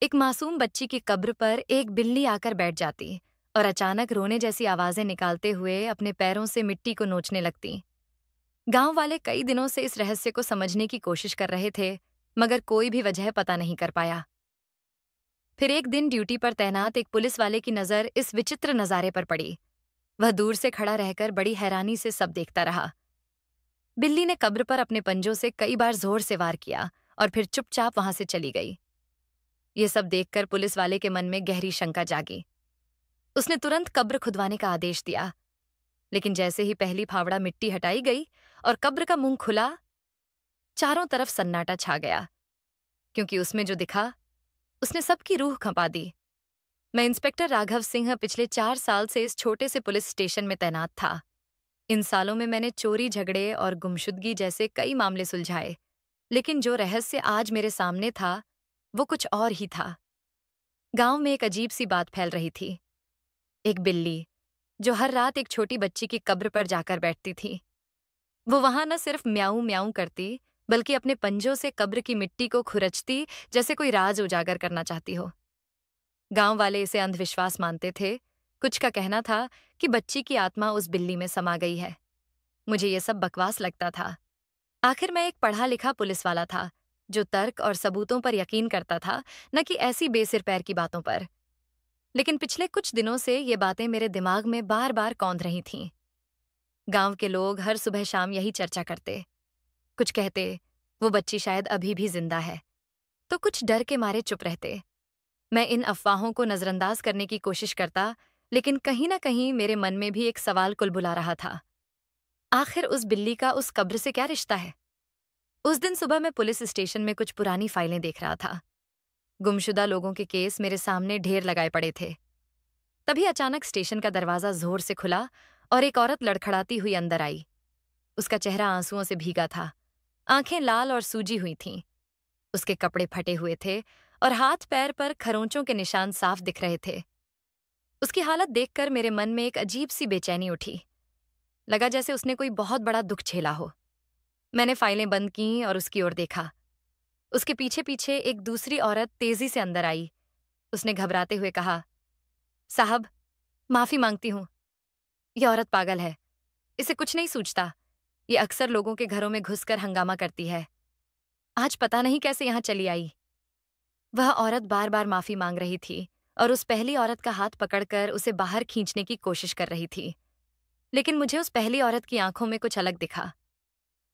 एक मासूम बच्ची की कब्र पर एक बिल्ली आकर बैठ जाती और अचानक रोने जैसी आवाजें निकालते हुए अपने पैरों से मिट्टी को नोचने लगती। गांव वाले कई दिनों से इस रहस्य को समझने की कोशिश कर रहे थे, मगर कोई भी वजह पता नहीं कर पाया। फिर एक दिन ड्यूटी पर तैनात एक पुलिस वाले की नजर इस विचित्र नजारे पर पड़ी। वह दूर से खड़ा रहकर बड़ी हैरानी से सब देखता रहा। बिल्ली ने कब्र पर अपने पंजों से कई बार जोर से वार किया और फिर चुपचाप वहां से चली गई। ये सब देखकर पुलिस वाले के मन में गहरी शंका जागी। उसने तुरंत कब्र खुदवाने का आदेश दिया, लेकिन जैसे ही पहली फावड़ा मिट्टी हटाई गई और कब्र का मुंह खुला, चारों तरफ सन्नाटा छा गया, क्योंकि उसमें जो दिखा उसने सबकी रूह खपा दी। मैं इंस्पेक्टर राघव सिंह पिछले 4 साल से इस छोटे से पुलिस स्टेशन में तैनात था। इन सालों में मैंने चोरी, झगड़े और गुमशुदगी जैसे कई मामले सुलझाए, लेकिन जो रहस्य आज मेरे सामने था वो कुछ और ही था। गांव में एक अजीब सी बात फैल रही थी। एक बिल्ली जो हर रात एक छोटी बच्ची की कब्र पर जाकर बैठती थी। वो वहां न सिर्फ म्याऊं म्याऊं करती, बल्कि अपने पंजों से कब्र की मिट्टी को खुरचती, जैसे कोई राज उजागर करना चाहती हो। गांव वाले इसे अंधविश्वास मानते थे। कुछ का कहना था कि बच्ची की आत्मा उस बिल्ली में समा गई है। मुझे ये सब बकवास लगता था। आखिर मैं एक पढ़ा लिखा पुलिस वाला था, जो तर्क और सबूतों पर यकीन करता था, न कि ऐसी बेसिर पैर की बातों पर। लेकिन पिछले कुछ दिनों से ये बातें मेरे दिमाग में बार बार कौंध रही थीं। गांव के लोग हर सुबह शाम यही चर्चा करते। कुछ कहते वो बच्ची शायद अभी भी जिंदा है, तो कुछ डर के मारे चुप रहते। मैं इन अफवाहों को नजरअंदाज करने की कोशिश करता, लेकिन कहीं ना कहीं मेरे मन में भी एक सवाल कुलबुला रहा था। आखिर उस बिल्ली का उस कब्र से क्या रिश्ता है? उस दिन सुबह मैं पुलिस स्टेशन में कुछ पुरानी फाइलें देख रहा था। गुमशुदा लोगों के केस मेरे सामने ढेर लगाए पड़े थे। तभी अचानक स्टेशन का दरवाजा जोर से खुला और एक औरत लड़खड़ाती हुई अंदर आई। उसका चेहरा आंसुओं से भीगा था, आंखें लाल और सूजी हुई थीं। उसके कपड़े फटे हुए थे और हाथ पैर पर खरोंचों के निशान साफ दिख रहे थे। उसकी हालत देखकर मेरे मन में एक अजीब सी बेचैनी उठी। लगा जैसे उसने कोई बहुत बड़ा दुख झेला हो। मैंने फाइलें बंद की और उसकी ओर देखा। उसके पीछे पीछे एक दूसरी औरत तेजी से अंदर आई। उसने घबराते हुए कहा, साहब, माफी मांगती हूं। यह औरत पागल है, इसे कुछ नहीं सूझता। ये अक्सर लोगों के घरों में घुसकर हंगामा करती है। आज पता नहीं कैसे यहां चली आई। वह औरत बार बार माफी मांग रही थी और उस पहली औरत का हाथ पकड़कर उसे बाहर खींचने की कोशिश कर रही थी। लेकिन मुझे उस पहली औरत की आंखों में कुछ अलग दिखा।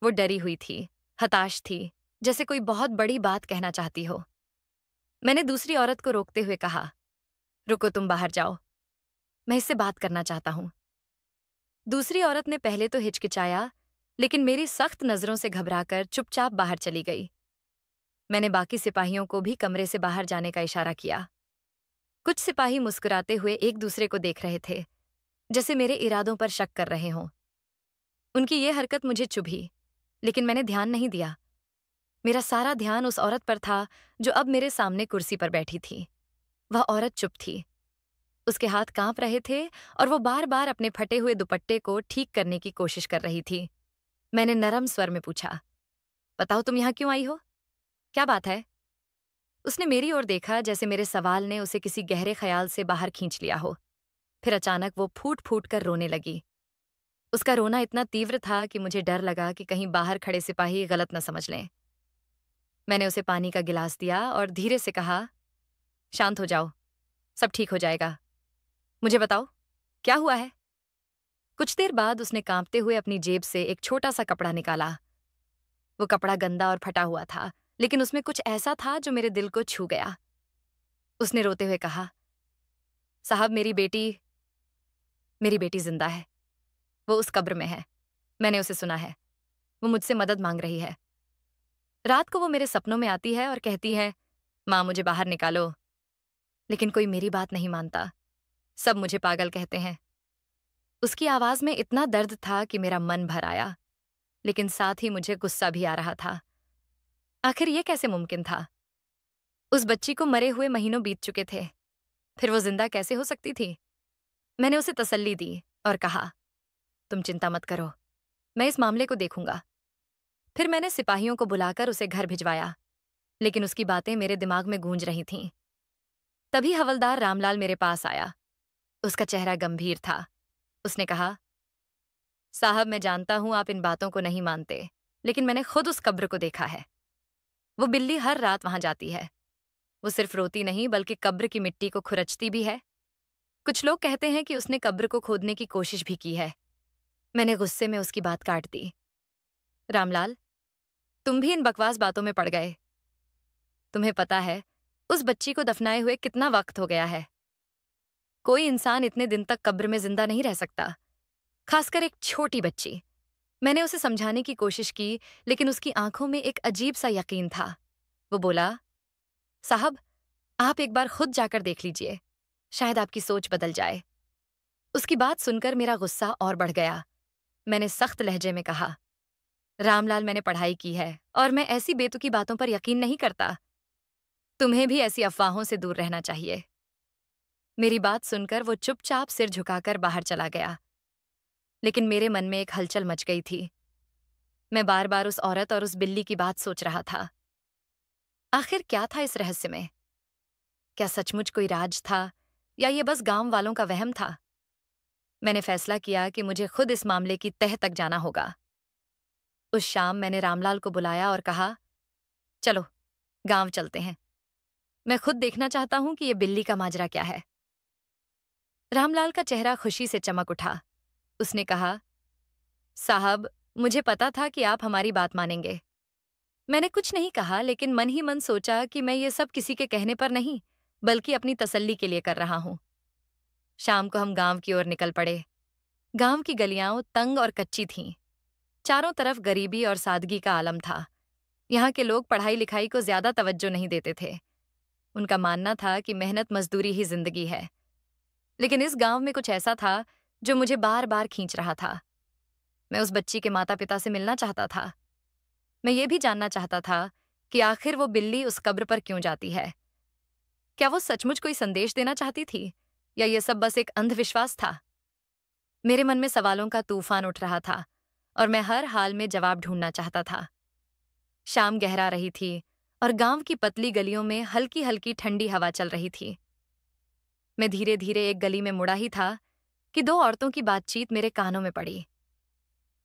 वो डरी हुई थी, हताश थी, जैसे कोई बहुत बड़ी बात कहना चाहती हो। मैंने दूसरी औरत को रोकते हुए कहा, रुको, तुम बाहर जाओ, मैं इससे बात करना चाहता हूं। दूसरी औरत ने पहले तो हिचकिचाया, लेकिन मेरी सख्त नजरों से घबराकर चुपचाप बाहर चली गई। मैंने बाकी सिपाहियों को भी कमरे से बाहर जाने का इशारा किया। कुछ सिपाही मुस्कुराते हुए एक दूसरे को देख रहे थे, जैसे मेरे इरादों पर शक कर रहे हों। उनकी ये हरकत मुझे चुभी, लेकिन मैंने ध्यान नहीं दिया। मेरा सारा ध्यान उस औरत पर था जो अब मेरे सामने कुर्सी पर बैठी थी। वह औरत चुप थी। उसके हाथ कांप रहे थे और वो बार बार अपने फटे हुए दुपट्टे को ठीक करने की कोशिश कर रही थी। मैंने नरम स्वर में पूछा, बताओ, तुम यहाँ क्यों आई हो? क्या बात है? उसने मेरी ओर देखा, जैसे मेरे सवाल ने उसे किसी गहरे ख्याल से बाहर खींच लिया हो। फिर अचानक वो फूट फूट कर रोने लगी। उसका रोना इतना तीव्र था कि मुझे डर लगा कि कहीं बाहर खड़े सिपाही गलत न समझ लें। मैंने उसे पानी का गिलास दिया और धीरे से कहा, शांत हो जाओ, सब ठीक हो जाएगा। मुझे बताओ, क्या हुआ है? कुछ देर बाद उसने कांपते हुए अपनी जेब से एक छोटा सा कपड़ा निकाला। वो कपड़ा गंदा और फटा हुआ था, लेकिन उसमें कुछ ऐसा था जो मेरे दिल को छू गया। उसने रोते हुए कहा, साहब, मेरी बेटी जिंदा है। वो उस कब्र में है। मैंने उसे सुना है। वो मुझसे मदद मांग रही है। रात को वो मेरे सपनों में आती है और कहती है, माँ, मुझे बाहर निकालो। लेकिन कोई मेरी बात नहीं मानता। सब मुझे पागल कहते हैं। उसकी आवाज में इतना दर्द था कि मेरा मन भर आया, लेकिन साथ ही मुझे गुस्सा भी आ रहा था। आखिर ये कैसे मुमकिन था? उस बच्ची को मरे हुए महीनों बीत चुके थे, फिर वो जिंदा कैसे हो सकती थी? मैंने उसे तसल्ली दी और कहा, तुम चिंता मत करो, मैं इस मामले को देखूंगा। फिर मैंने सिपाहियों को बुलाकर उसे घर भिजवाया, लेकिन उसकी बातें मेरे दिमाग में गूंज रही थीं। तभी हवलदार रामलाल मेरे पास आया। उसका चेहरा गंभीर था। उसने कहा, साहब, मैं जानता हूं आप इन बातों को नहीं मानते, लेकिन मैंने खुद उस कब्र को देखा है। वो बिल्ली हर रात वहां जाती है। वो सिर्फ रोती नहीं बल्कि कब्र की मिट्टी को खुरचती भी है। कुछ लोग कहते हैं कि उसने कब्र को खोदने की कोशिश भी की है। मैंने गुस्से में उसकी बात काट दी। रामलाल, तुम भी इन बकवास बातों में पड़ गए। तुम्हें पता है उस बच्ची को दफनाए हुए कितना वक्त हो गया है। कोई इंसान इतने दिन तक कब्र में जिंदा नहीं रह सकता, खासकर एक छोटी बच्ची। मैंने उसे समझाने की कोशिश की, लेकिन उसकी आंखों में एक अजीब सा यकीन था। वो बोला, साहब, आप एक बार खुद जाकर देख लीजिए, शायद आपकी सोच बदल जाए। उसकी बात सुनकर मेरा गुस्सा और बढ़ गया। मैंने सख्त लहजे में कहा, रामलाल, मैंने पढ़ाई की है और मैं ऐसी बेतुकी बातों पर यकीन नहीं करता। तुम्हें भी ऐसी अफवाहों से दूर रहना चाहिए। मेरी बात सुनकर वो चुपचाप सिर झुकाकर बाहर चला गया। लेकिन मेरे मन में एक हलचल मच गई थी। मैं बार बार उस औरत और उस बिल्ली की बात सोच रहा था। आखिर क्या था इस रहस्य में? क्या सचमुच कोई राज था या ये बस गांव वालों का वहम था? मैंने फैसला किया कि मुझे खुद इस मामले की तह तक जाना होगा। उस शाम मैंने रामलाल को बुलाया और कहा, चलो गांव चलते हैं। मैं खुद देखना चाहता हूं कि ये बिल्ली का माजरा क्या है। रामलाल का चेहरा खुशी से चमक उठा। उसने कहा, साहब, मुझे पता था कि आप हमारी बात मानेंगे। मैंने कुछ नहीं कहा, लेकिन मन ही मन सोचा कि मैं ये सब किसी के कहने पर नहीं, बल्कि अपनी तसल्ली के लिए कर रहा हूं। शाम को हम गांव की ओर निकल पड़े। गांव की गलियां तंग और कच्ची थीं। चारों तरफ गरीबी और सादगी का आलम था। यहाँ के लोग पढ़ाई लिखाई को ज्यादा तवज्जो नहीं देते थे। उनका मानना था कि मेहनत मजदूरी ही जिंदगी है। लेकिन इस गांव में कुछ ऐसा था जो मुझे बार बार खींच रहा था। मैं उस बच्ची के माता पिता से मिलना चाहता था। मैं ये भी जानना चाहता था कि आखिर वो बिल्ली उस कब्र पर क्यों जाती है। क्या वो सचमुच कोई संदेश देना चाहती थी या ये सब बस एक अंधविश्वास था? मेरे मन में सवालों का तूफान उठ रहा था और मैं हर हाल में जवाब ढूंढना चाहता था। शाम गहरा रही थी और गांव की पतली गलियों में हल्की हल्की ठंडी हवा चल रही थी। मैं धीरे धीरे एक गली में मुड़ा ही था कि दो औरतों की बातचीत मेरे कानों में पड़ी।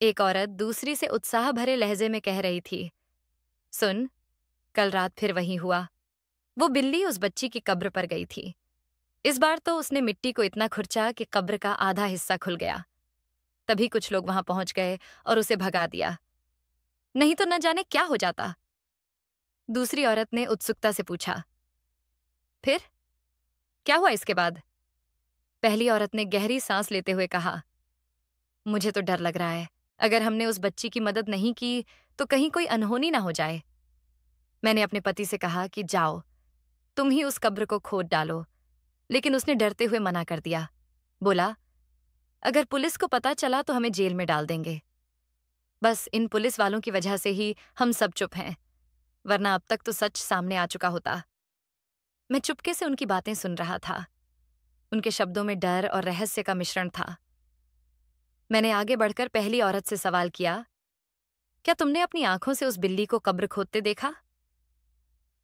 एक औरत दूसरी से उत्साह भरे लहजे में कह रही थी, सुन, कल रात फिर वही हुआ। वो बिल्ली उस बच्ची की कब्र पर गई थी। इस बार तो उसने मिट्टी को इतना खुरचा कि कब्र का आधा हिस्सा खुल गया। तभी कुछ लोग वहां पहुंच गए और उसे भगा दिया, नहीं तो न जाने क्या हो जाता। दूसरी औरत ने उत्सुकता से पूछा, फिर क्या हुआ इसके बाद? पहली औरत ने गहरी सांस लेते हुए कहा, मुझे तो डर लग रहा है। अगर हमने उस बच्ची की मदद नहीं की तो कहीं कोई अनहोनी ना हो जाए। मैंने अपने पति से कहा कि जाओ, तुम ही उस कब्र को खोद डालो, लेकिन उसने डरते हुए मना कर दिया। बोला, अगर पुलिस को पता चला तो हमें जेल में डाल देंगे। बस इन पुलिस वालों की वजह से ही हम सब चुप हैं, वरना अब तक तो सच सामने आ चुका होता। मैं चुपके से उनकी बातें सुन रहा था। उनके शब्दों में डर और रहस्य का मिश्रण था। मैंने आगे बढ़कर पहली औरत से सवाल किया, क्या तुमने अपनी आंखों से उस बिल्ली को कब्र खोदते देखा?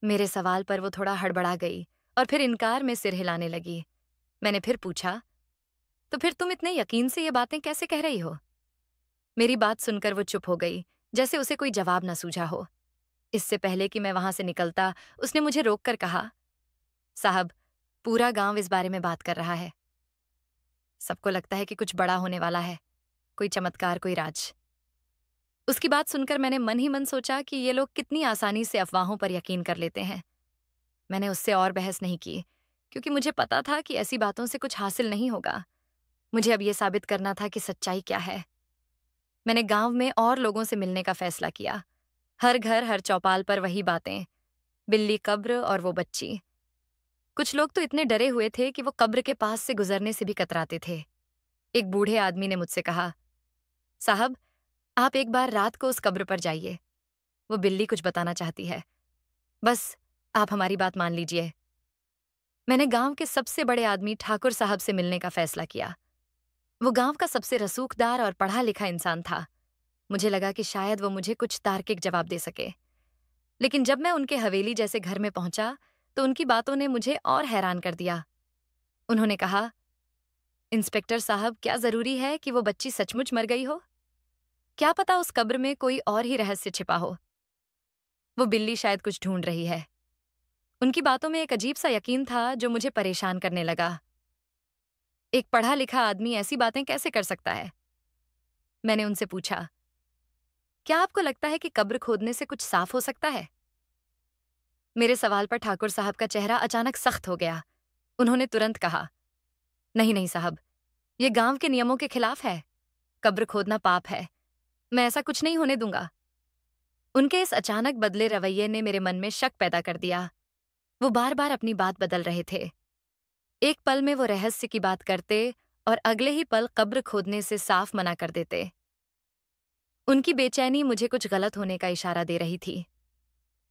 मेरे सवाल पर वो थोड़ा हड़बड़ा गई और फिर इनकार में सिर हिलाने लगी। मैंने फिर पूछा, तो फिर तुम इतने यकीन से ये बातें कैसे कह रही हो? मेरी बात सुनकर वो चुप हो गई, जैसे उसे कोई जवाब न सूझा हो। इससे पहले कि मैं वहां से निकलता, उसने मुझे रोककर कहा, साहब, पूरा गांव इस बारे में बात कर रहा है। सबको लगता है कि कुछ बड़ा होने वाला है, कोई चमत्कार, कोई राज। उसकी बात सुनकर मैंने मन ही मन सोचा कि ये लोग कितनी आसानी से अफवाहों पर यकीन कर लेते हैं। मैंने उससे और बहस नहीं की, क्योंकि मुझे पता था कि ऐसी बातों से कुछ हासिल नहीं होगा। मुझे अब यह साबित करना था कि सच्चाई क्या है। मैंने गांव में और लोगों से मिलने का फैसला किया। हर घर, हर चौपाल पर वही बातें, बिल्ली, कब्र और वो बच्ची। कुछ लोग तो इतने डरे हुए थे कि वो कब्र के पास से गुजरने से भी कतराते थे। एक बूढ़े आदमी ने मुझसे कहा, साहब, आप एक बार रात को उस कब्र पर जाइए। वो बिल्ली कुछ बताना चाहती है। बस आप हमारी बात मान लीजिए। मैंने गांव के सबसे बड़े आदमी ठाकुर साहब से मिलने का फैसला किया। वो गांव का सबसे रसूखदार और पढ़ा लिखा इंसान था। मुझे लगा कि शायद वो मुझे कुछ तार्किक जवाब दे सके। लेकिन जब मैं उनके हवेली जैसे घर में पहुंचा तो उनकी बातों ने मुझे और हैरान कर दिया। उन्होंने कहा, इंस्पेक्टर साहब, क्या जरूरी है कि वो बच्ची सचमुच मर गई हो? क्या पता उस कब्र में कोई और ही रहस्य छिपा हो। वो बिल्ली शायद कुछ ढूंढ रही है। उनकी बातों में एक अजीब सा यकीन था जो मुझे परेशान करने लगा। एक पढ़ा लिखा आदमी ऐसी बातें कैसे कर सकता है? मैंने उनसे पूछा, क्या आपको लगता है कि कब्र खोदने से कुछ साफ हो सकता है? मेरे सवाल पर ठाकुर साहब का चेहरा अचानक सख्त हो गया। उन्होंने तुरंत कहा, नहीं नहीं साहब, ये गांव के नियमों के खिलाफ है। कब्र खोदना पाप है। मैं ऐसा कुछ नहीं होने दूंगा। उनके इस अचानक बदले रवैये ने मेरे मन में शक पैदा कर दिया। वो बार बार अपनी बात बदल रहे थे। एक पल में वो रहस्य की बात करते और अगले ही पल कब्र खोदने से साफ मना कर देते। उनकी बेचैनी मुझे कुछ गलत होने का इशारा दे रही थी।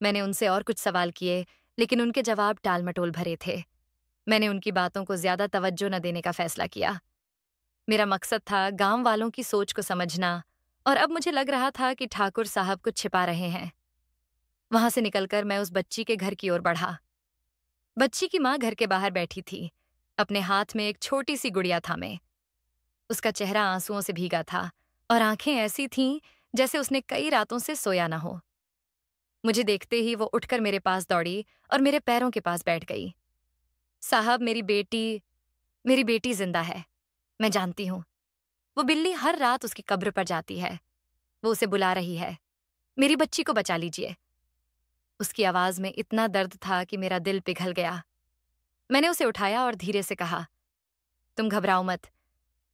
मैंने उनसे और कुछ सवाल किए, लेकिन उनके जवाब टालमटोल भरे थे। मैंने उनकी बातों को ज्यादा तवज्जो न देने का फैसला किया। मेरा मकसद था गांव वालों की सोच को समझना, और अब मुझे लग रहा था कि ठाकुर साहब कुछ छिपा रहे हैं। वहां से निकलकर मैं उस बच्ची के घर की ओर बढ़ा। बच्ची की माँ घर के बाहर बैठी थी, अपने हाथ में एक छोटी सी गुड़िया थामे। उसका चेहरा आंसुओं से भीगा था और आंखें ऐसी थीं जैसे उसने कई रातों से सोया न हो। मुझे देखते ही वो उठकर मेरे पास दौड़ी और मेरे पैरों के पास बैठ गई। साहब, मेरी बेटी जिंदा है। मैं जानती हूँ। वो बिल्ली हर रात उसकी कब्र पर जाती है। वो उसे बुला रही है, मेरी बच्ची को बचा लीजिए। उसकी आवाज में इतना दर्द था कि मेरा दिल पिघल गया। मैंने उसे उठाया और धीरे से कहा, तुम घबराओ मत,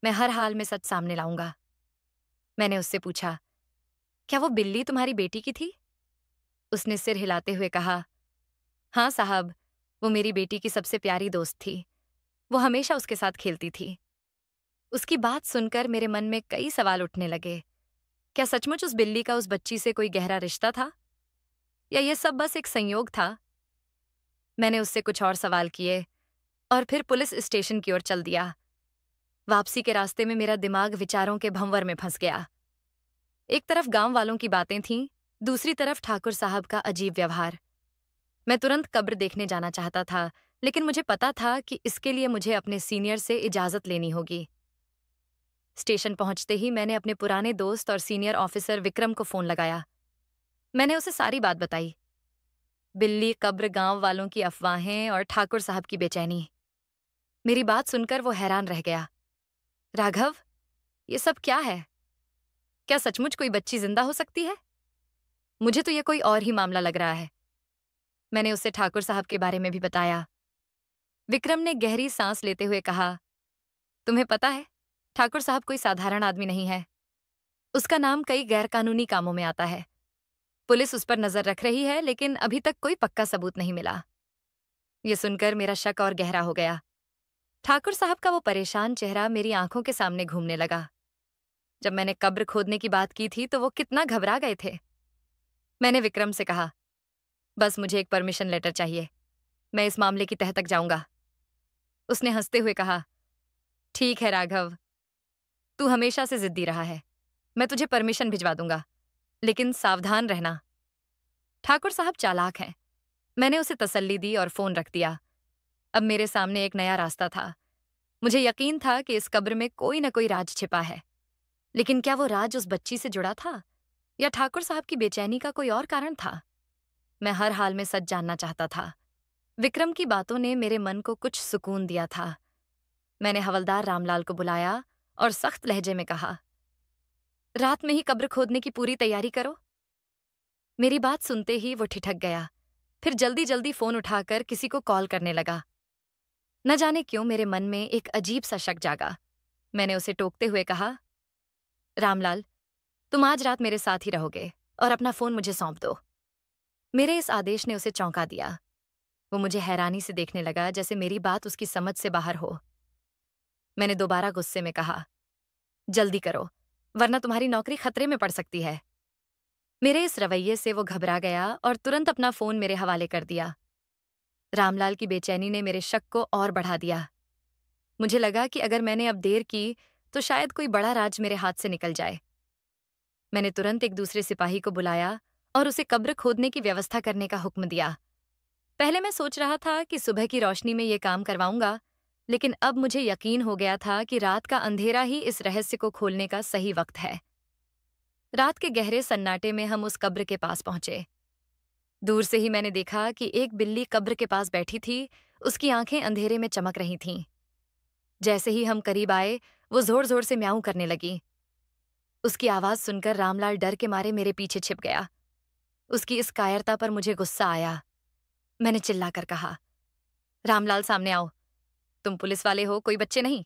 मैं हर हाल में सच सामने लाऊंगा। मैंने उससे पूछा, क्या वो बिल्ली तुम्हारी बेटी की थी? उसने सिर हिलाते हुए कहा, हाँ साहब, वो मेरी बेटी की सबसे प्यारी दोस्त थी। वो हमेशा उसके साथ खेलती थी। उसकी बात सुनकर मेरे मन में कई सवाल उठने लगे। क्या सचमुच उस बिल्ली का उस बच्ची से कोई गहरा रिश्ता था, या ये सब बस एक संयोग था? मैंने उससे कुछ और सवाल किए और फिर पुलिस स्टेशन की ओर चल दिया। वापसी के रास्ते में मेरा दिमाग विचारों के भंवर में फंस गया। एक तरफ गांव वालों की बातें थीं, दूसरी तरफ ठाकुर साहब का अजीब व्यवहार। मैं तुरंत कब्र देखने जाना चाहता था, लेकिन मुझे पता था कि इसके लिए मुझे अपने सीनियर से इजाजत लेनी होगी। स्टेशन पहुंचते ही मैंने अपने पुराने दोस्त और सीनियर ऑफिसर विक्रम को फोन लगाया। मैंने उसे सारी बात बताई। बिल्ली, कब्र, गांव वालों की अफवाहें और ठाकुर साहब की बेचैनी। मेरी बात सुनकर वो हैरान रह गया। राघव, ये सब क्या है? क्या सचमुच कोई बच्ची जिंदा हो सकती है? मुझे तो ये कोई और ही मामला लग रहा है। मैंने उसे ठाकुर साहब के बारे में भी बताया। विक्रम ने गहरी सांस लेते हुए कहा, तुम्हें पता है, ठाकुर साहब कोई साधारण आदमी नहीं है। उसका नाम कई गैरकानूनी कामों में आता है। पुलिस उस पर नजर रख रही है, लेकिन अभी तक कोई पक्का सबूत नहीं मिला। ये सुनकर मेरा शक और गहरा हो गया। ठाकुर साहब का वो परेशान चेहरा मेरी आंखों के सामने घूमने लगा। जब मैंने कब्र खोदने की बात की थी तो वो कितना घबरा गए थे। मैंने विक्रम से कहा, बस मुझे एक परमिशन लेटर चाहिए, मैं इस मामले की तह तक जाऊंगा। उसने हंसते हुए कहा, ठीक है राघव, तू हमेशा से जिद्दी रहा है, मैं तुझे परमिशन भिजवा दूंगा, लेकिन सावधान रहना। ठाकुर साहब चालाक हैं। मैंने उसे तसल्ली दी और फोन रख दिया। अब मेरे सामने एक नया रास्ता था। मुझे यकीन था कि इस कब्र में कोई न कोई राज छिपा है, लेकिन क्या वो राज उस बच्ची से जुड़ा था, या ठाकुर साहब की बेचैनी का कोई और कारण था? मैं हर हाल में सच जानना चाहता था। विक्रम की बातों ने मेरे मन को कुछ सुकून दिया था। मैंने हवलदार रामलाल को बुलाया और सख्त लहजे में कहा, रात में ही कब्र खोदने की पूरी तैयारी करो। मेरी बात सुनते ही वो ठिठक गया, फिर जल्दी जल्दी फोन उठाकर किसी को कॉल करने लगा। न जाने क्यों मेरे मन में एक अजीब सा शक जागा। मैंने उसे टोकते हुए कहा, रामलाल, तुम आज रात मेरे साथ ही रहोगे और अपना फोन मुझे सौंप दो। मेरे इस आदेश ने उसे चौंका दिया। वो मुझे हैरानी से देखने लगा, जैसे मेरी बात उसकी समझ से बाहर हो। मैंने दोबारा गुस्से में कहा, जल्दी करो, वरना तुम्हारी नौकरी खतरे में पड़ सकती है। मेरे इस रवैये से वो घबरा गया और तुरंत अपना फोन मेरे हवाले कर दिया। रामलाल की बेचैनी ने मेरे शक को और बढ़ा दिया। मुझे लगा कि अगर मैंने अब देर की तो शायद कोई बड़ा राज मेरे हाथ से निकल जाए। मैंने तुरंत एक दूसरे सिपाही को बुलाया और उसे कब्र खोदने की व्यवस्था करने का हुक्म दिया। पहले मैं सोच रहा था कि सुबह की रोशनी में ये काम करवाऊंगा, लेकिन अब मुझे यकीन हो गया था कि रात का अंधेरा ही इस रहस्य को खोलने का सही वक्त है। रात के गहरे सन्नाटे में हम उस कब्र के पास पहुंचे। दूर से ही मैंने देखा कि एक बिल्ली कब्र के पास बैठी थी, उसकी आंखें अंधेरे में चमक रही थीं। जैसे ही हम करीब आए, वो जोर-जोर से म्याऊं करने लगी। उसकी आवाज सुनकर रामलाल डर के मारे मेरे पीछे छिप गया। उसकी इस कायरता पर मुझे गुस्सा आया। मैंने चिल्लाकर कहा, "रामलाल, सामने आओ। तुम पुलिस वाले हो, कोई बच्चे नहीं।"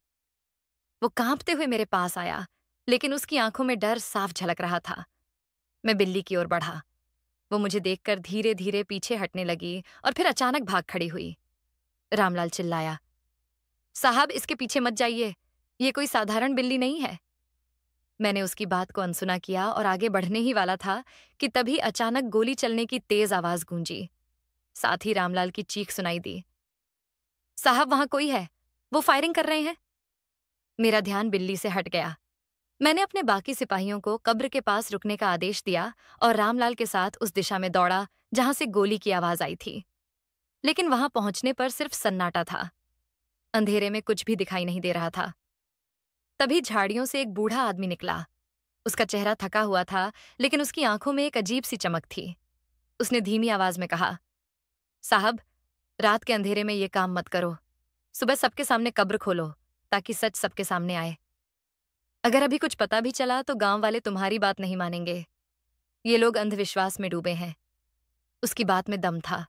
वो कांपते हुए मेरे पास आया, लेकिन उसकी आंखों में डर साफ झलक रहा था। मैं बिल्ली की ओर बढ़ा। वो मुझे देखकर धीरे-धीरे पीछे हटने लगी और फिर अचानक भाग खड़ी हुई। रामलाल चिल्लाया, "साहब, इसके पीछे मत जाइए। ये कोई साधारण बिल्ली नहीं है।" मैंने उसकी बात को अनसुना किया और आगे बढ़ने ही वाला था कि तभी अचानक गोली चलने की तेज आवाज गूंजी। साथ ही रामलाल की चीख सुनाई दी, "साहब, वहां कोई है। वो फायरिंग कर रहे हैं।" मेरा ध्यान बिल्ली से हट गया। मैंने अपने बाकी सिपाहियों को कब्र के पास रुकने का आदेश दिया और रामलाल के साथ उस दिशा में दौड़ा जहां से गोली की आवाज आई थी। लेकिन वहां पहुंचने पर सिर्फ सन्नाटा था। अंधेरे में कुछ भी दिखाई नहीं दे रहा था। तभी झाड़ियों से एक बूढ़ा आदमी निकला। उसका चेहरा थका हुआ था, लेकिन उसकी आंखों में एक अजीब सी चमक थी। उसने धीमी आवाज में कहा, "साहब, रात के अंधेरे में ये काम मत करो। सुबह सबके सामने कब्र खोलो, ताकि सच सबके सामने आए। अगर अभी कुछ पता भी चला तो गांव वाले तुम्हारी बात नहीं मानेंगे। ये लोग अंधविश्वास में डूबे हैं।" उसकी बात में दम था।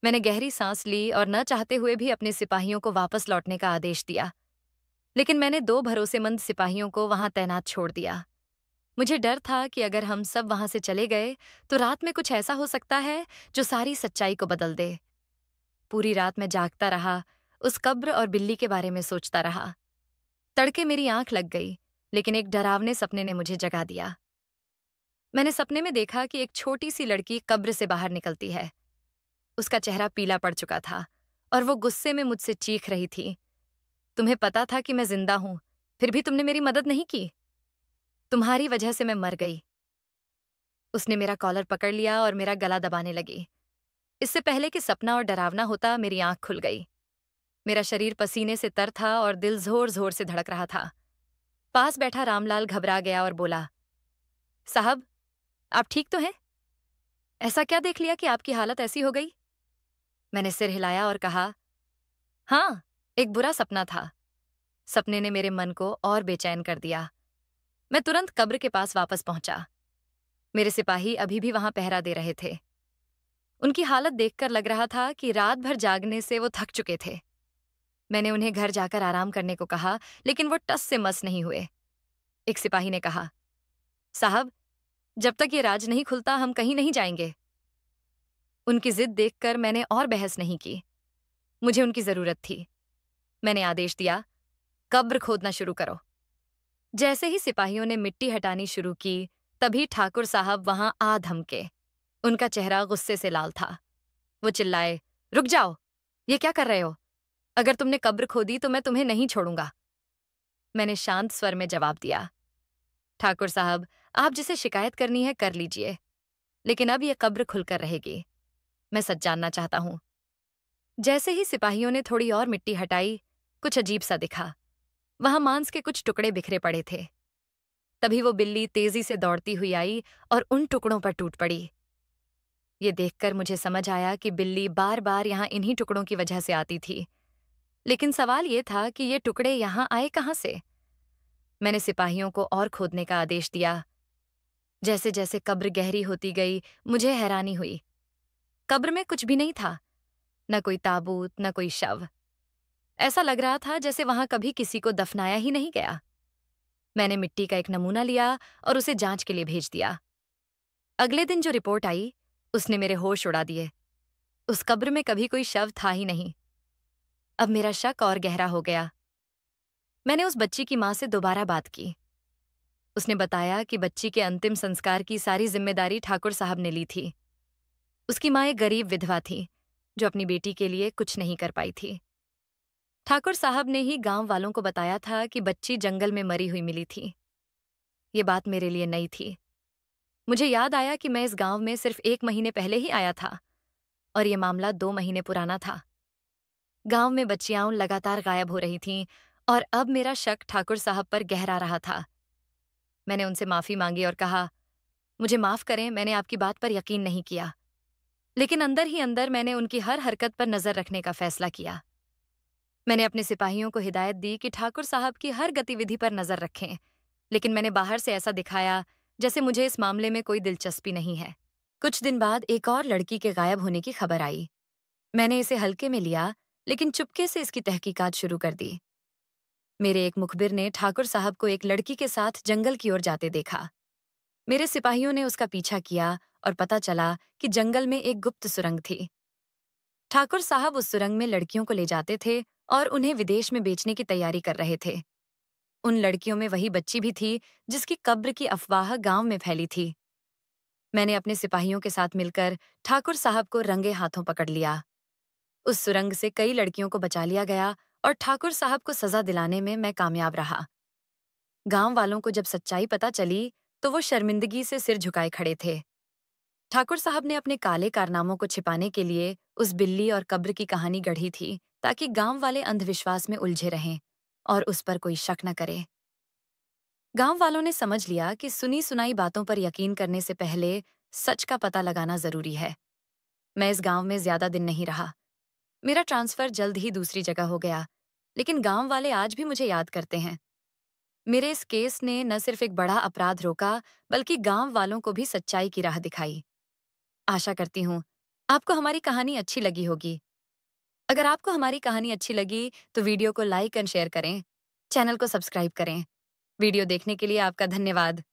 मैंने गहरी सांस ली और न चाहते हुए भी अपने सिपाहियों को वापस लौटने का आदेश दिया। लेकिन मैंने 2 भरोसेमंद सिपाहियों को वहां तैनात छोड़ दिया। मुझे डर था कि अगर हम सब वहां से चले गए तो रात में कुछ ऐसा हो सकता है जो सारी सच्चाई को बदल दे। पूरी रात मैं जागता रहा, उस कब्र और बिल्ली के बारे में सोचता रहा। तड़के मेरी आंख लग गई, लेकिन एक डरावने सपने ने मुझे जगा दिया। मैंने सपने में देखा कि एक छोटी सी लड़की कब्र से बाहर निकलती है। उसका चेहरा पीला पड़ चुका था और वो गुस्से में मुझसे चीख रही थी, "तुम्हें पता था कि मैं जिंदा हूं, फिर भी तुमने मेरी मदद नहीं की। तुम्हारी वजह से मैं मर गई।" उसने मेरा कॉलर पकड़ लिया और मेरा गला दबाने लगी। इससे पहले कि सपना और डरावना होता, मेरी आंख खुल गई। मेरा शरीर पसीने से तर था और दिल जोर-जोर से धड़क रहा था। पास बैठा रामलाल घबरा गया और बोला, "साहब, आप ठीक तो हैं? ऐसा क्या देख लिया कि आपकी हालत ऐसी हो गई?" मैंने सिर हिलाया और कहा, "हाँ, एक बुरा सपना था।" सपने ने मेरे मन को और बेचैन कर दिया। मैं तुरंत कब्र के पास वापस पहुंचा। मेरे सिपाही अभी भी वहां पहरा दे रहे थे। उनकी हालत देखकर लग रहा था कि रात भर जागने से वो थक चुके थे। मैंने उन्हें घर जाकर आराम करने को कहा, लेकिन वो टस से मस नहीं हुए। एक सिपाही ने कहा, "साहब, जब तक ये राज नहीं खुलता हम कहीं नहीं जाएंगे।" उनकी जिद देखकर मैंने और बहस नहीं की। मुझे उनकी जरूरत थी। मैंने आदेश दिया, "कब्र खोदना शुरू करो।" जैसे ही सिपाहियों ने मिट्टी हटानी शुरू की, तभी ठाकुर साहब वहां आ धमके। उनका चेहरा गुस्से से लाल था। वो चिल्लाए, "रुक जाओ! ये क्या कर रहे हो? अगर तुमने कब्र खोदी तो मैं तुम्हें नहीं छोड़ूंगा।" मैंने शांत स्वर में जवाब दिया, "ठाकुर साहब, आप जिसे शिकायत करनी है कर लीजिए, लेकिन अब यह कब्र खुलकर रहेगी। मैं सच जानना चाहता हूं।" जैसे ही सिपाहियों ने थोड़ी और मिट्टी हटाई, कुछ अजीब सा दिखा। वहां मांस के कुछ टुकड़े बिखरे पड़े थे। तभी वो बिल्ली तेजी से दौड़ती हुई आई और उन टुकड़ों पर टूट पड़ी। ये देखकर मुझे समझ आया कि बिल्ली बार बार यहाँ इन्हीं टुकड़ों की वजह से आती थी। लेकिन सवाल ये था कि ये टुकड़े यहाँ आए कहाँ से? मैंने सिपाहियों को और खोदने का आदेश दिया। जैसे जैसे कब्र गहरी होती गई, मुझे हैरानी हुई। कब्र में कुछ भी नहीं था, न कोई ताबूत, न कोई शव। ऐसा लग रहा था जैसे वहां कभी किसी को दफनाया ही नहीं गया। मैंने मिट्टी का एक नमूना लिया और उसे जांच के लिए भेज दिया। अगले दिन जो रिपोर्ट आई, उसने मेरे होश उड़ा दिए। उस कब्र में कभी कोई शव था ही नहीं। अब मेरा शक और गहरा हो गया। मैंने उस बच्ची की मां से दोबारा बात की। उसने बताया कि बच्ची के अंतिम संस्कार की सारी जिम्मेदारी ठाकुर साहब ने ली थी। उसकी मां एक गरीब विधवा थी, जो अपनी बेटी के लिए कुछ नहीं कर पाई थी। ठाकुर साहब ने ही गांव वालों को बताया था कि बच्ची जंगल में मरी हुई मिली थी। ये बात मेरे लिए नई थी। मुझे याद आया कि मैं इस गांव में सिर्फ 1 महीने पहले ही आया था और ये मामला 2 महीने पुराना था। गांव में बच्चियां लगातार गायब हो रही थीं और अब मेरा शक ठाकुर साहब पर गहरा रहा था। मैंने उनसे माफी मांगी और कहा, मुझे माफ करें, मैंने आपकी बात पर यकीन नहीं किया। लेकिन अंदर ही अंदर मैंने उनकी हर हरकत पर नजर रखने का फैसला किया। मैंने अपने सिपाहियों को हिदायत दी कि ठाकुर साहब की हर गतिविधि पर नजर रखें, लेकिन मैंने बाहर से ऐसा दिखाया जैसे मुझे इस मामले में कोई दिलचस्पी नहीं है। कुछ दिन बाद एक और लड़की के गायब होने की खबर आई। मैंने इसे हल्के में लिया, लेकिन चुपके से इसकी तहकीकात शुरू कर दी। मेरे एक मुखबिर ने ठाकुर साहब को एक लड़की के साथ जंगल की ओर जाते देखा। मेरे सिपाहियों ने उसका पीछा किया और पता चला कि जंगल में एक गुप्त सुरंग थी। ठाकुर साहब उस सुरंग में लड़कियों को ले जाते थे और उन्हें विदेश में बेचने की तैयारी कर रहे थे। उन लड़कियों में वही बच्ची भी थी जिसकी कब्र की अफवाह गांव में फैली थी। मैंने अपने सिपाहियों के साथ मिलकर ठाकुर साहब को रंगे हाथों पकड़ लिया। उस सुरंग से कई लड़कियों को बचा लिया गया और ठाकुर साहब को सजा दिलाने में मैं कामयाब रहा। गांव वालों को जब सच्चाई पता चली तो वो शर्मिंदगी से सिर झुकाए खड़े थे। ठाकुर साहब ने अपने काले कारनामों को छिपाने के लिए उस बिल्ली और कब्र की कहानी गढ़ी थी, ताकि गांव वाले अंधविश्वास में उलझे रहें और उस पर कोई शक न करे। गांव वालों ने समझ लिया कि सुनी सुनाई बातों पर यकीन करने से पहले सच का पता लगाना जरूरी है। मैं इस गांव में ज्यादा दिन नहीं रहा। मेरा ट्रांसफर जल्द ही दूसरी जगह हो गया, लेकिन गांव वाले आज भी मुझे याद करते हैं। मेरे इस केस ने न सिर्फ एक बड़ा अपराध रोका, बल्कि गांव वालों को भी सच्चाई की राह दिखाई। आशा करती हूँ आपको हमारी कहानी अच्छी लगी होगी। अगर आपको हमारी कहानी अच्छी लगी तो वीडियो को लाइक एंड शेयर करें, चैनल को सब्सक्राइब करें। वीडियो देखने के लिए आपका धन्यवाद।